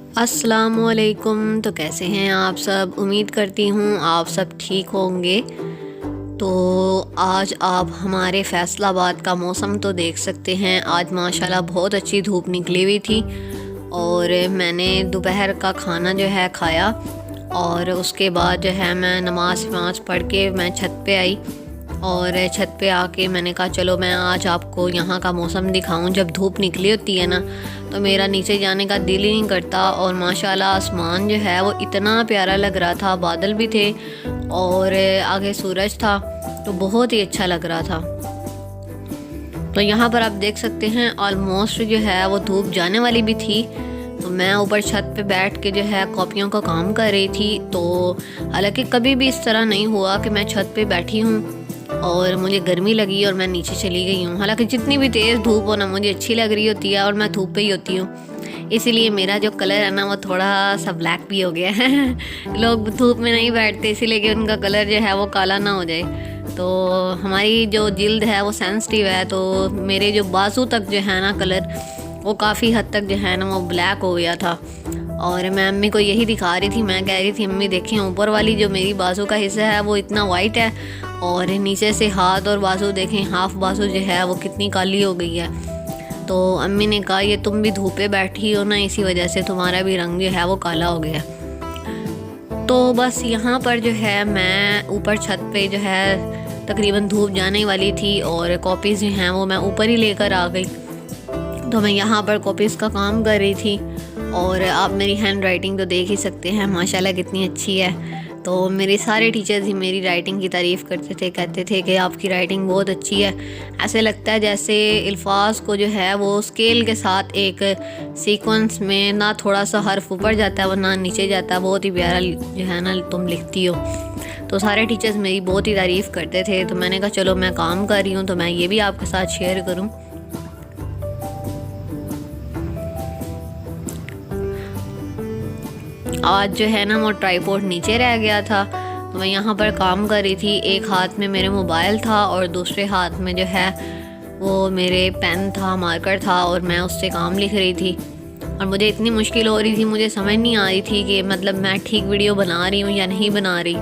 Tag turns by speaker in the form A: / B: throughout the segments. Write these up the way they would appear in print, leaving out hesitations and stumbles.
A: अस्सलामुअलैकुम। तो कैसे हैं आप सब? उम्मीद करती हूँ आप सब ठीक होंगे। तो आज आप हमारे फैसलाबाद का मौसम तो देख सकते हैं। आज माशाल्लाह बहुत अच्छी धूप निकली हुई थी और मैंने दोपहर का खाना जो है खाया और उसके बाद जो है मैं नमाज वमाज पढ़ के मैं छत पे आई और छत पे आके मैंने कहा चलो मैं आज आपको यहाँ का मौसम दिखाऊं। जब धूप निकली होती है ना तो मेरा नीचे जाने का दिल ही नहीं करता। और माशाल्लाह आसमान जो है वो इतना प्यारा लग रहा था, बादल भी थे और आगे सूरज था, तो बहुत ही अच्छा लग रहा था। तो यहाँ पर आप देख सकते हैं ऑलमोस्ट जो है वो धूप जाने वाली भी थी। तो मैं ऊपर छत पे बैठ के जो है कॉपियों का काम कर रही थी। तो हालांकि कभी भी इस तरह नहीं हुआ कि मैं छत पे बैठी हूँ और मुझे गर्मी लगी और मैं नीचे चली गई हूँ। हालांकि जितनी भी तेज़ धूप हो ना मुझे अच्छी लग रही होती है और मैं धूप पे ही होती हूँ, इसीलिए मेरा जो कलर है ना वो थोड़ा सा ब्लैक भी हो गया है। लोग धूप में नहीं बैठते इसीलिए कि उनका कलर जो है वो काला ना हो जाए। तो हमारी जो जिल्द है वो सेंसिटिव है, तो मेरे जो बाजू तक जो है ना कलर वो काफ़ी हद तक जो है ना वो ब्लैक हो गया था। और मैं अम्मी को यही दिखा रही थी, मैं कह रही थी अम्मी देखें ऊपर वाली जो मेरी बाजू का हिस्सा है वो इतना वाइट है और नीचे से हाथ और बाजू देखें, हाफ बाजू जो है वो कितनी काली हो गई है। तो अम्मी ने कहा ये तुम भी धूप पे बैठी हो ना, इसी वजह से तुम्हारा भी रंग जो है वो काला हो गया। तो बस यहाँ पर जो है मैं ऊपर छत पे जो है तकरीबन धूप जाने वाली थी और कॉपीज़ जो हैं वो मैं ऊपर ही लेकर आ गई। तो मैं यहाँ पर कॉपीज़ का काम कर रही थी और आप मेरी हैंड राइटिंग तो देख ही सकते हैं माशाल्लाह कितनी अच्छी है। तो मेरे सारे टीचर्स ही मेरी राइटिंग की तारीफ़ करते थे, कहते थे कि आपकी राइटिंग बहुत अच्छी है। ऐसे लगता है जैसे अल्फाज को जो है वो स्केल के साथ एक सीक्वेंस में ना थोड़ा सा हर्फ ऊपर जाता है वरना नीचे जाता है। बहुत ही प्यारा जो है ना तुम लिखती हो। तो सारे टीचर्स मेरी बहुत ही तारीफ़ करते थे। तो मैंने कहा चलो मैं काम कर रही हूँ तो मैं ये भी आपके साथ शेयर करूँ। आज जो है ना वो ट्राईपोड नीचे रह गया था, तो मैं यहाँ पर काम कर रही थी। एक हाथ में मेरे मोबाइल था और दूसरे हाथ में जो है वो मेरे पेन था, मार्कर था और मैं उससे काम लिख रही थी। और मुझे इतनी मुश्किल हो रही थी, मुझे समझ नहीं आ रही थी कि मतलब मैं ठीक वीडियो बना रही हूँ या नहीं बना रही।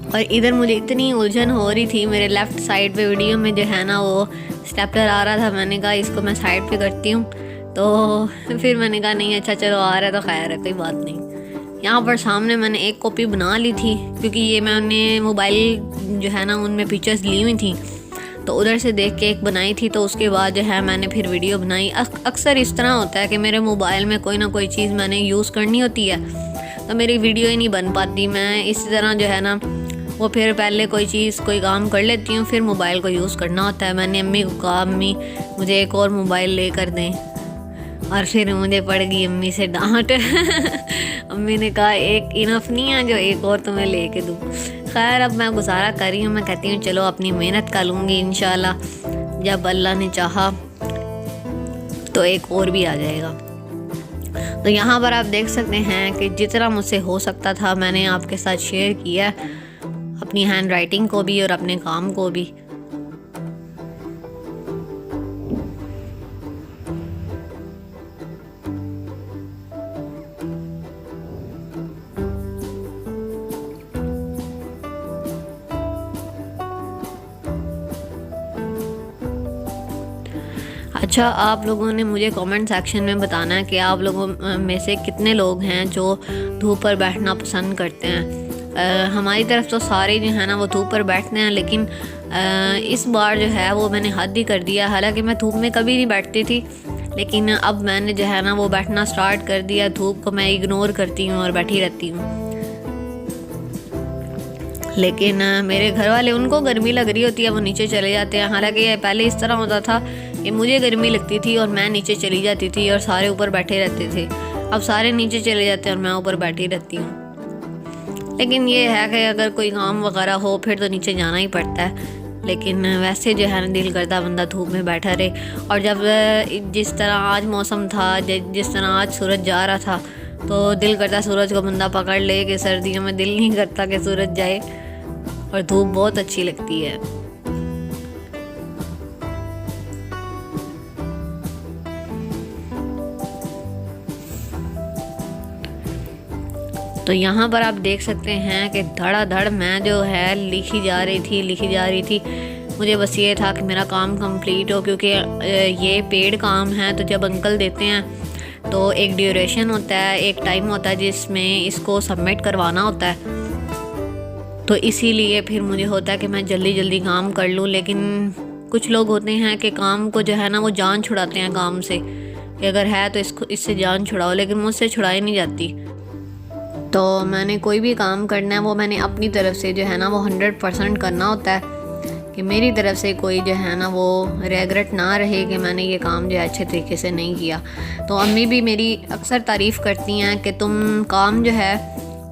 A: और इधर मुझे इतनी उलझन हो रही थी, मेरे लेफ़्ट साइड पे वीडियो में जो है ना वो स्टेपलर आ रहा था। मैंने कहा इसको मैं साइड पे करती हूँ। तो फिर मैंने कहा नहीं अच्छा चलो आ रहा है तो खैर है, कोई बात नहीं। यहाँ पर सामने मैंने एक कॉपी बना ली थी क्योंकि ये मैंने मोबाइल जो है ना उनमें पिक्चर्स ली हुई थी, तो उधर से देख के एक बनाई थी। तो उसके बाद जो है मैंने फिर वीडियो बनाई। अक्सर इस तरह होता है कि मेरे मोबाइल में कोई ना कोई चीज़ मैंने यूज़ करनी होती है तो मेरी वीडियो ही नहीं बन पाती। मैं इसी तरह जो है ना वो फिर पहले कोई चीज़ कोई काम कर लेती हूँ, फिर मोबाइल को यूज़ करना होता है। मैंने अम्मी को कहा अम्मी मुझे एक और मोबाइल ले कर दें और फिर मुझे पड़ गई अम्मी से डांट। अम्मी ने कहा एक इनफ नहीं है जो एक और तुम्हें ले के दूँ। खैर अब मैं गुजारा कर रही हूँ, मैं कहती हूँ चलो अपनी मेहनत कर लूँगी, इंशाल्लाह जब अल्लाह ने चाहा तो एक और भी आ जाएगा। तो यहाँ पर आप देख सकते हैं कि जितना मुझसे हो सकता था मैंने आपके साथ शेयर किया, अपनी हैंड राइटिंग को भी और अपने काम को भी। अच्छा, आप लोगों ने मुझे कमेंट सेक्शन में बताना है कि आप लोगों में से कितने लोग हैं जो धूप पर बैठना पसंद करते हैं। हमारी तरफ तो सारे जो है ना वो धूप पर बैठते हैं, लेकिन इस बार जो है वो मैंने हद ही कर दिया। हालांकि मैं धूप में कभी नहीं बैठती थी, लेकिन अब मैंने जो है ना वो बैठना स्टार्ट कर दिया। धूप को मैं इग्नोर करती हूँ और बैठी रहती हूँ। लेकिन मेरे घर वाले उनको गर्मी लग रही होती है वो नीचे चले जाते हैं। हालांकि पहले इस तरह होता था कि मुझे गर्मी लगती थी और मैं नीचे चली जाती थी और सारे ऊपर बैठे रहते थे। अब सारे नीचे चले जाते हैं और मैं ऊपर बैठी रहती हूँ। लेकिन ये है कि अगर कोई काम वगैरह हो फिर तो नीचे जाना ही पड़ता है, लेकिन वैसे जो है ना दिल करता बंदा धूप में बैठा रहे। और जब जिस तरह आज मौसम था, जिस तरह आज सूरज जा रहा था, तो दिल करता सूरज को बंदा पकड़ ले। कि सर्दियों में दिल नहीं करता कि सूरज जाए और धूप बहुत अच्छी लगती है। तो यहाँ पर आप देख सकते हैं कि धड़ाधड़ मैं जो है लिखी जा रही थी। मुझे बस ये था कि मेरा काम कंप्लीट हो, क्योंकि ये पेड काम है। तो जब अंकल देते हैं तो एक ड्यूरेशन होता है, एक टाइम होता है जिसमें इसको सबमिट करवाना होता है। तो इसीलिए फिर मुझे होता है कि मैं जल्दी जल्दी काम कर लूँ। लेकिन कुछ लोग होते हैं कि काम को जो है ना वो जान छुड़ाते हैं काम से, कि अगर है तो इससे जान छुड़ाओ, लेकिन मुझसे छुड़ाई नहीं जाती। तो मैंने कोई भी काम करना है वो मैंने अपनी तरफ से जो है ना वो 100% करना होता है, कि मेरी तरफ से कोई जो है ना वो रेगरेट ना रहे कि मैंने ये काम जो है अच्छे तरीके से नहीं किया। तो अम्मी भी मेरी अक्सर तारीफ़ करती हैं कि तुम काम जो है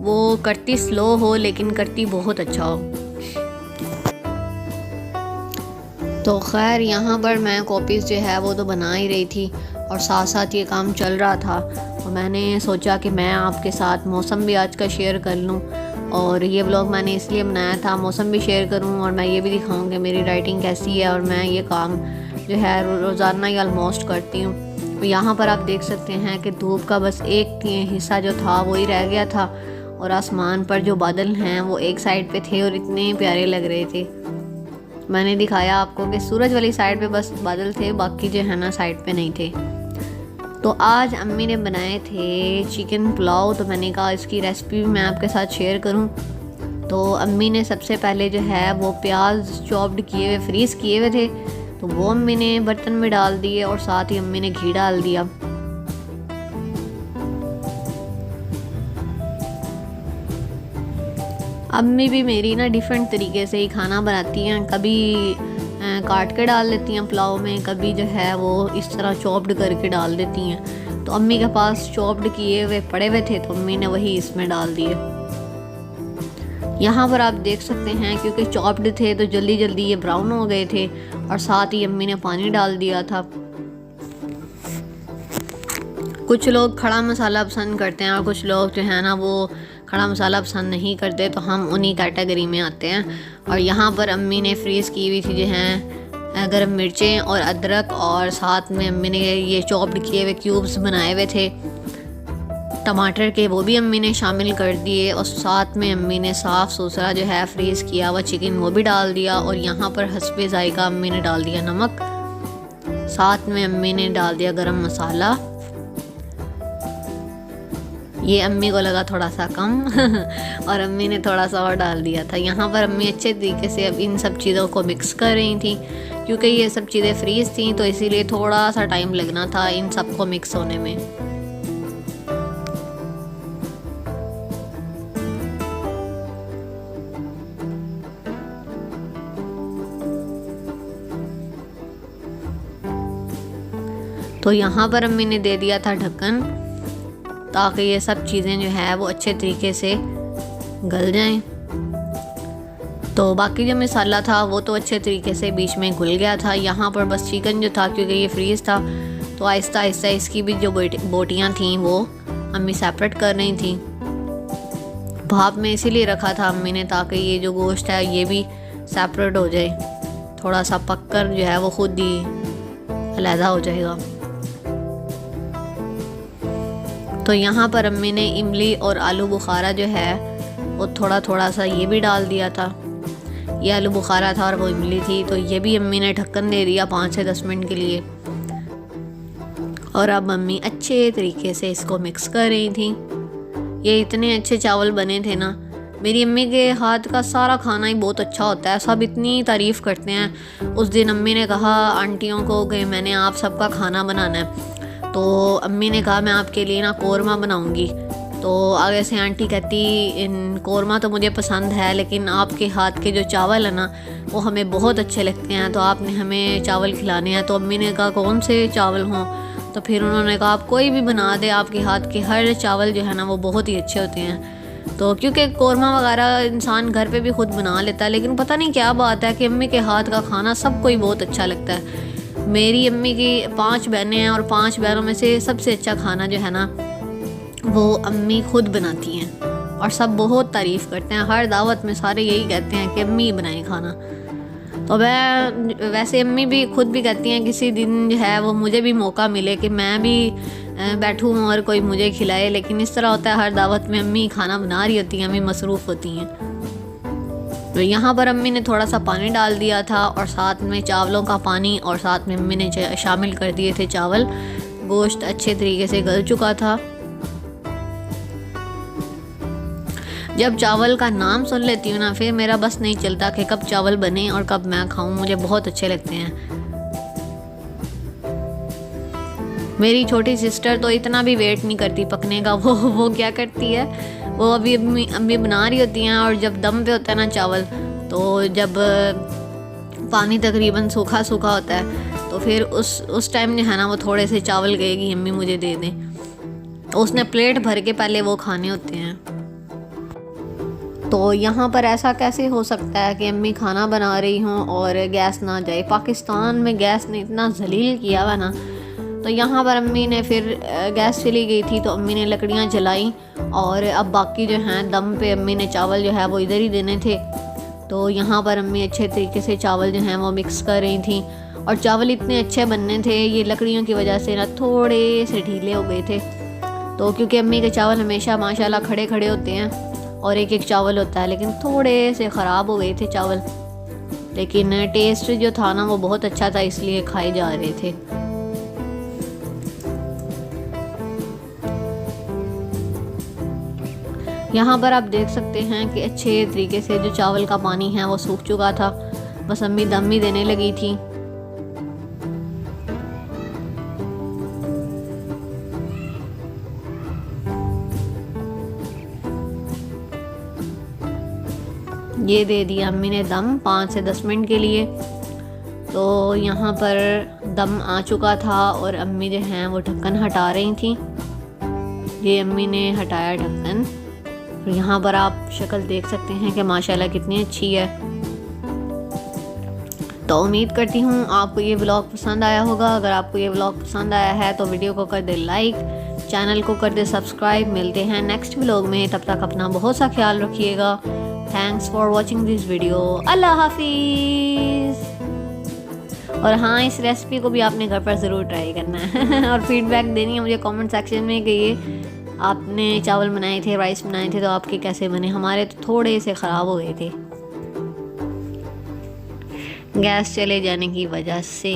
A: वो करती स्लो हो लेकिन करती बहुत अच्छा हो। तो खैर यहाँ पर मैं कॉपीज़ जो है वो तो बना ही रही थी और साथ साथ ये काम चल रहा था। और मैंने सोचा कि मैं आपके साथ मौसम भी आज का शेयर कर लूँ, और ये व्लॉग मैंने इसलिए बनाया था मौसम भी शेयर करूँ और मैं ये भी दिखाऊँ कि मेरी राइटिंग कैसी है। और मैं ये काम जो है रोज़ाना ही ऑलमोस्ट करती हूँ। तो यहाँ पर आप देख सकते हैं कि धूप का बस एक हिस्सा जो था वही रह गया था, और आसमान पर जो बादल हैं वो एक साइड पे थे और इतने प्यारे लग रहे थे। मैंने दिखाया आपको कि सूरज वाली साइड पे बस बादल थे, बाकी जो है ना साइड पे नहीं थे। तो आज अम्मी ने बनाए थे चिकन पुलाव, तो मैंने कहा इसकी रेसिपी भी मैं आपके साथ शेयर करूं। तो अम्मी ने सबसे पहले जो है वो प्याज चॉप्ड किए हुए फ्रीज़ किए हुए थे, तो वो अम्मी ने बर्तन में डाल दिए और साथ ही अम्मी ने घी डाल दिया। अम्मी भी मेरी ना डिफरेंट तरीके से ही खाना बनाती हैं, कभी काट के डाल देती हैं पुलाव में, कभी जो है वो इस तरह चॉप्ड करके डाल देती हैं। तो अम्मी के पास चॉप्ड किए हुए पड़े हुए थे तो अम्मी ने वही इसमें डाल दिए। यहाँ पर आप देख सकते हैं क्योंकि चॉप्ड थे तो जल्दी जल्दी ये ब्राउन हो गए थे, और साथ ही अम्मी ने पानी डाल दिया था। कुछ लोग खड़ा मसाला पसंद करते हैं और कुछ लोग जो है ना वो खड़ा मसाला पसंद नहीं करते, तो हम उन्हीं कैटेगरी में आते हैं। और यहाँ पर अम्मी ने फ्रीज़ की हुई थी जो हैं गरम मिर्चें और अदरक, और साथ में अम्मी ने ये चॉप्ड किए हुए क्यूब्स बनाए हुए थे टमाटर के, वो भी अम्मी ने शामिल कर दिए। और साथ में अम्मी ने साफ़ सुथरा जो है फ्रीज़ किया हुआ चिकन वो भी डाल दिया। और यहाँ पर हस्बे जायका अम्मी ने डाल दिया नमक, साथ में अम्मी ने डाल दिया गरम मसाला। ये अम्मी को लगा थोड़ा सा कम और अम्मी ने थोड़ा सा और डाल दिया था। यहाँ पर अम्मी अच्छे तरीके से अब इन सब चीज़ों को मिक्स कर रही थी, क्योंकि ये सब चीज़ें फ्रीज़ थी तो इसीलिए थोड़ा सा टाइम लगना था इन सब को मिक्स होने में। तो यहाँ पर अम्मी ने दे दिया था ढक्कन, ताकि ये सब चीज़ें जो है वो अच्छे तरीके से गल जाएं। तो बाकी जो मसाला था वो तो अच्छे तरीके से बीच में घुल गया था। यहाँ पर बस चिकन जो था क्योंकि ये फ्रीज़ था तो आहिस्ता आहिस्ता इसकी भी जो बोटियाँ थीं वो अम्मी सेपरेट कर रही थी। भाप में इसीलिए रखा था अम्मी ने ताकि ये जो गोश्त है ये भी सेपरेट हो जाए, थोड़ा सा पककर जो है वो खुद ही अलहदा हो जाएगा। तो यहाँ पर अम्मी ने इमली और आलू बुखारा जो है वो थोड़ा थोड़ा सा ये भी डाल दिया था। ये आलू बुखारा था और वो इमली थी, तो ये भी अम्मी ने ढक्कन दे दिया 5 से 10 मिनट के लिए। और अब अम्मी अच्छे तरीके से इसको मिक्स कर रही थी। ये इतने अच्छे चावल बने थे ना, मेरी अम्मी के हाथ का सारा खाना ही बहुत अच्छा होता है, सब इतनी तारीफ़ करते हैं। उस दिन अम्मी ने कहा आंटियों को कि मैंने आप सबका खाना बनाना है, तो अम्मी ने कहा मैं आपके लिए ना कौरमा बनाऊंगी। तो आगे से आंटी कहती कौरमा तो मुझे पसंद है, लेकिन आपके हाथ के जो चावल है ना वो हमें बहुत अच्छे लगते हैं, तो आपने हमें चावल खिलाने हैं। तो अम्मी ने कहा कौन से चावल हों, तो फिर उन्होंने कहा आप कोई भी बना दे, आपके हाथ के हर चावल जो है ना वो बहुत ही अच्छे होते हैं। तो क्योंकि कौरमा वगैरह इंसान घर पे भी खुद बना लेता है, लेकिन पता नहीं क्या बात है कि अम्मी के हाथ का खाना सबको ही बहुत अच्छा लगता है। मेरी अम्मी की 5 बहनें हैं और 5 बहनों में से सबसे अच्छा खाना जो है ना वो अम्मी खुद बनाती हैं, और सब बहुत तारीफ़ करते हैं। हर दावत में सारे यही कहते हैं कि अम्मी बनाए खाना। तो मैं वैसे अम्मी भी खुद भी कहती हैं किसी दिन जो है वो मुझे भी मौका मिले कि मैं भी बैठूं और कोई मुझे खिलाए, लेकिन इस तरह होता है हर दावत में अम्मी खाना बना रही होती हैं, अम्मी मसरूफ़ होती हैं। तो यहाँ पर अम्मी ने थोड़ा सा पानी डाल दिया था और साथ में चावलों का पानी, और साथ में अम्मी ने शामिल कर दिए थे चावल। गोश्त अच्छे तरीके से गल चुका था। जब चावल का नाम सुन लेती हूँ ना, फिर मेरा बस नहीं चलता कि कब चावल बने और कब मैं खाऊं, मुझे बहुत अच्छे लगते हैं। मेरी छोटी सिस्टर तो इतना भी वेट नहीं करती पकने का। वो क्या करती है, वो अभी अम्मी बना रही होती हैं और जब दम पे होता है ना चावल, तो जब पानी तकरीबन सूखा सूखा होता है तो फिर उस टाइम जो है ना वो थोड़े से चावल कहेगी अम्मी मुझे दे दें, तो उसने प्लेट भर के पहले वो खाने होते हैं। तो यहाँ पर ऐसा कैसे हो सकता है कि अम्मी खाना बना रही हों और गैस ना जाए। पाकिस्तान में गैस ने इतना जलील किया हुआ ना। तो यहाँ पर अम्मी ने फिर गैस चली गई थी तो अम्मी ने लकड़ियाँ जलाई और अब बाकी जो हैं दम पे अम्मी ने चावल जो है वो इधर ही देने थे। तो यहाँ पर अम्मी अच्छे तरीके से चावल जो हैं वो मिक्स कर रही थी और चावल इतने अच्छे बनने थे, ये लकड़ियों की वजह से ना थोड़े से ढीले हो गए थे। तो क्योंकि अम्मी के चावल हमेशा माशाल्लाह खड़े खड़े होते हैं और एक एक चावल होता है, लेकिन थोड़े से ख़राब हो गए थे चावल, लेकिन टेस्ट जो था ना वो बहुत अच्छा था, इसलिए खाए जा रहे थे। यहाँ पर आप देख सकते हैं कि अच्छे तरीके से जो चावल का पानी है वो सूख चुका था, बस अम्मी दम ही देने लगी थी। ये दे दिया अम्मी ने दम 5 से 10 मिनट के लिए। तो यहाँ पर दम आ चुका था और अम्मी जो हैं वो ढक्कन हटा रही थी। ये अम्मी ने हटाया ढक्कन और यहाँ पर आप शक्ल देख सकते हैं कि माशाल्लाह कितनी अच्छी है। तो उम्मीद करती हूँ आपको ये व्लॉग पसंद आया होगा। अगर आपको ये व्लॉग पसंद आया है तो वीडियो को कर दे लाइक, चैनल को कर दे सब्सक्राइब। मिलते हैं नेक्स्ट व्लॉग में, तब तक अपना बहुत सा ख्याल रखिएगा। Thanks for watching this video. अल्लाह हाफिज़। और हाँ, इस रेसिपी को भी आपने घर पर ज़रूर ट्राई करना है और फीडबैक देनी है मुझे कमेंट सेक्शन में कि ये आपने चावल बनाए थे, राइस बनाए थे, तो आपके कैसे बने। हमारे तो थोड़े से ख़राब हो गए थे गैस चले जाने की वजह से।